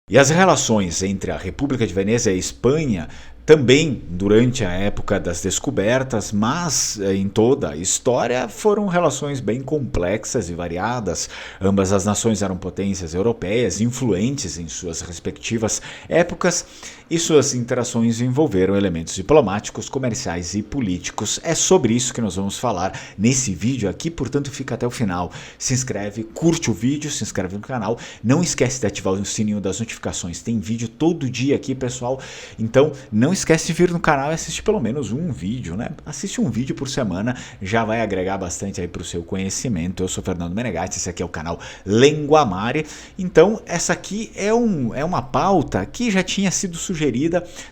E as relações entre a República de Veneza e a Espanha também durante a época das descobertas, mas em toda a história foram relações bem complexas e variadas. Ambas as nações eram potências europeias, influentes em suas respectivas épocas, e suas interações envolveram elementos diplomáticos, comerciais e políticos. É sobre isso que nós vamos falar nesse vídeo aqui, portanto fica até o final. Se inscreve, curte o vídeo, se inscreve no canal, não esquece de ativar o sininho das notificações, tem vídeo todo dia aqui, pessoal, então não esquece de vir no canal e assistir pelo menos um vídeo, né? Assiste um vídeo por semana, já vai agregar bastante aí para o seu conhecimento. Eu sou Fernando Menegatti, esse aqui é o canal Lenguamare. Então essa aqui é uma pauta que já tinha sido sugerida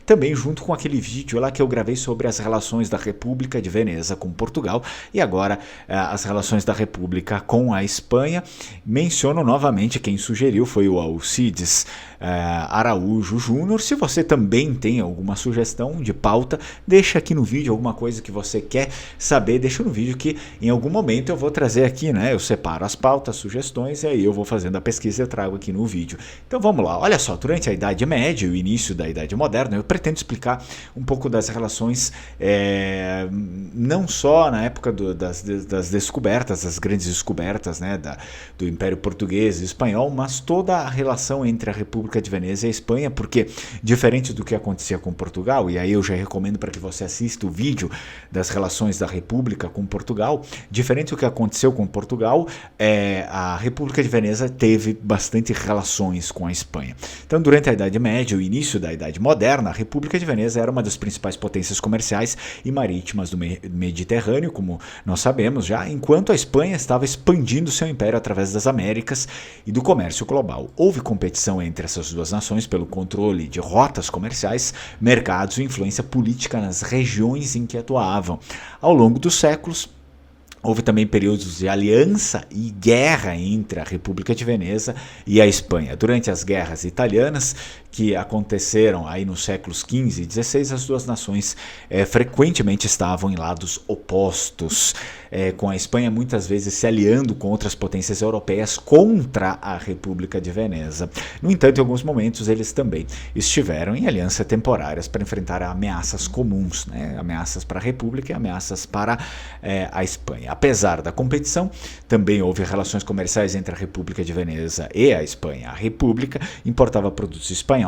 também junto com aquele vídeo lá que eu gravei sobre as relações da República de Veneza com Portugal e agora as relações da República com a Espanha. Menciono novamente, quem sugeriu foi o Alcides Araújo Júnior. Se você também tem alguma sugestão de pauta, deixa aqui no vídeo alguma coisa que você quer saber, deixa no vídeo que em algum momento eu vou trazer aqui, né? Eu separo as pautas, sugestões e aí eu vou fazendo a pesquisa e eu trago aqui no vídeo. Então vamos lá, olha só, durante a Idade Média e o início da Idade Moderna, eu pretendo explicar um pouco das relações, não só na época das descobertas, das grandes descobertas, né, do Império Português e Espanhol, mas toda a relação entre a República de Veneza e a Espanha, porque diferente do que acontecia com Portugal, e aí eu já recomendo para que você assista o vídeo das relações da República com Portugal, diferente do que aconteceu com Portugal, a República de Veneza teve bastante relações com a Espanha. Então, durante a Idade Média e o início da Idade Moderna, a República de Veneza era uma das principais potências comerciais e marítimas do Mediterrâneo, como nós sabemos já, enquanto a Espanha estava expandindo seu império através das Américas e do comércio global. Houve competição entre essas duas nações pelo controle de rotas comerciais, mercados e influência política nas regiões em que atuavam. Ao longo dos séculos, houve também períodos de aliança e guerra entre a República de Veneza e a Espanha. Durante as guerras italianas, que aconteceram aí nos séculos XV e XVI, as duas nações frequentemente estavam em lados opostos, com a Espanha muitas vezes se aliando com outras potências europeias contra a República de Veneza. No entanto, em alguns momentos eles também estiveram em aliança temporárias para enfrentar ameaças comuns, né? Ameaças para a República e ameaças para a Espanha. Apesar da competição, também houve relações comerciais entre a República de Veneza e a Espanha. A República importava produtos espanhóis,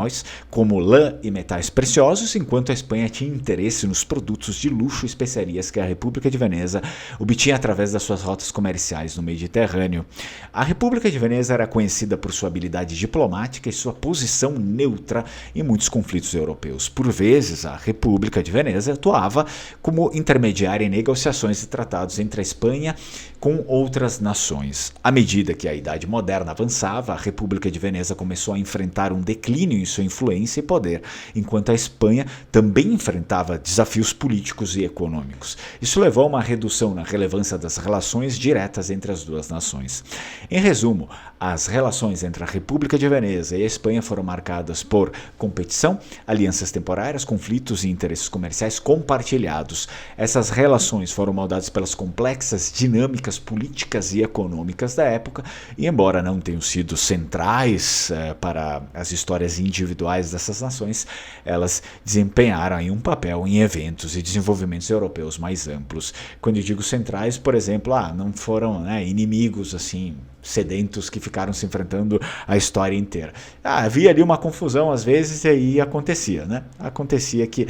como lã e metais preciosos, enquanto a Espanha tinha interesse nos produtos de luxo e especiarias que a República de Veneza obtinha através das suas rotas comerciais no Mediterrâneo. A República de Veneza era conhecida por sua habilidade diplomática e sua posição neutra em muitos conflitos europeus. Por vezes, a República de Veneza atuava como intermediária em negociações e tratados entre a Espanha com outras nações. À medida que a Idade Moderna avançava, a República de Veneza começou a enfrentar um declínio em sua influência e poder, enquanto a Espanha também enfrentava desafios políticos e econômicos. Isso levou a uma redução na relevância das relações diretas entre as duas nações. Em resumo, as relações entre a República de Veneza e a Espanha foram marcadas por competição, alianças temporárias, conflitos e interesses comerciais compartilhados. Essas relações foram moldadas pelas complexas dinâmicas políticas e econômicas da época e, embora não tenham sido centrais para as histórias individuais dessas nações, elas desempenharam aí um papel em eventos e desenvolvimentos europeus mais amplos. Quando eu digo centrais, por exemplo, não foram inimigos assim sedentos que ficaram se enfrentando a história inteira. Havia ali uma confusão às vezes e aí acontecia, né? Acontecia que,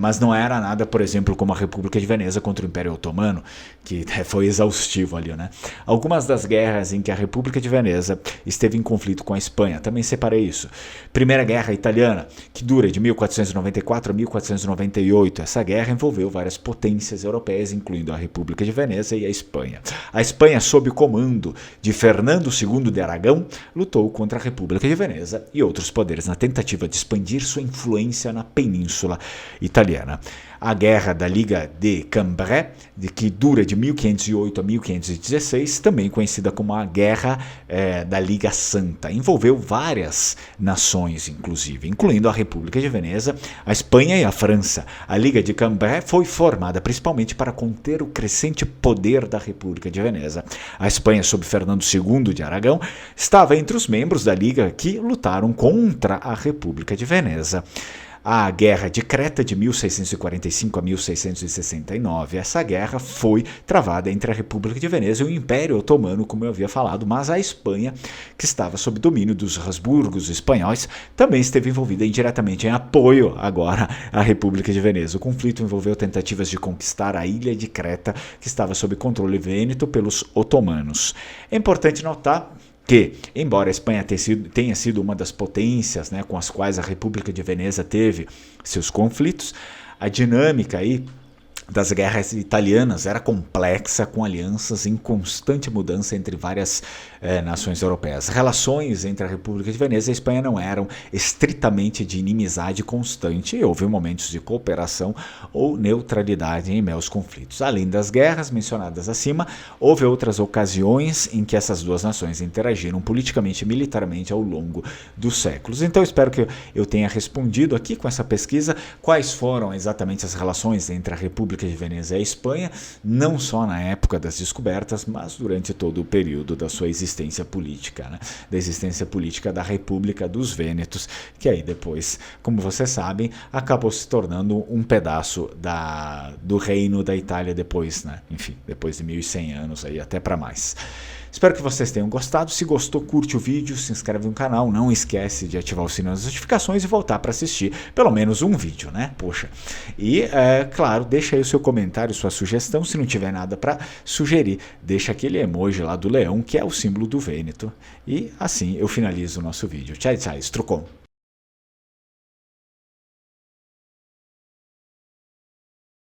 mas não era nada, por exemplo, como a República de Veneza contra o Império Otomano, que foi exaustivo ali, né? Algumas das guerras em que a República de Veneza esteve em conflito com a Espanha, também separei isso. Primeira Guerra Italiana, que dura de 1494 a 1498. Essa guerra envolveu várias potências europeias, incluindo a República de Veneza e a Espanha. A Espanha, sob o comando de Fernando II de Aragão, lutou contra a República de Veneza e outros poderes na tentativa de expandir sua influência na Península Italiana. a Guerra da Liga de Cambrai, que dura de 1508 a 1516, também conhecida como a Guerra da Liga Santa. Envolveu várias nações, inclusive, incluindo a República de Veneza, a Espanha e a França. A Liga de Cambrai foi formada principalmente para conter o crescente poder da República de Veneza. A Espanha, sob Fernando II de Aragão, estava entre os membros da Liga que lutaram contra a República de Veneza. A Guerra de Creta, de 1645 a 1669. Essa guerra foi travada entre a República de Veneza e o Império Otomano, como eu havia falado, mas a Espanha, que estava sob domínio dos Habsburgos espanhóis, também esteve envolvida indiretamente em apoio agora à República de Veneza. O conflito envolveu tentativas de conquistar a ilha de Creta, que estava sob controle vêneto pelos otomanos. É importante notar que, embora a Espanha tenha sido uma das potências, né, com as quais a República de Veneza teve seus conflitos, a dinâmica aí das guerras italianas era complexa, com alianças em constante mudança entre várias nações europeias. As relações entre a República de Veneza e a Espanha não eram estritamente de inimizade constante e houve momentos de cooperação ou neutralidade em meus conflitos. Além das guerras mencionadas acima, houve outras ocasiões em que essas duas nações interagiram politicamente e militarmente ao longo dos séculos. Então espero que eu tenha respondido aqui com essa pesquisa quais foram exatamente as relações entre a República de Veneza e a Espanha, não só na época das descobertas, mas durante todo o período da sua existência política, né? Da existência política da República dos Vênetos, que aí depois, como vocês sabem, acabou se tornando um pedaço do reino da Itália depois, né? Enfim, depois de 1100 anos, aí até para mais. Espero que vocês tenham gostado. Se gostou, curte o vídeo, se inscreve no canal, não esquece de ativar o sininho das notificações e voltar para assistir pelo menos um vídeo, né? Poxa. E, claro, deixa aí o seu comentário, sua sugestão. Se não tiver nada para sugerir, deixa aquele emoji lá do leão, que é o símbolo do Vêneto. E assim eu finalizo o nosso vídeo. Tchau, tchau, Strucon.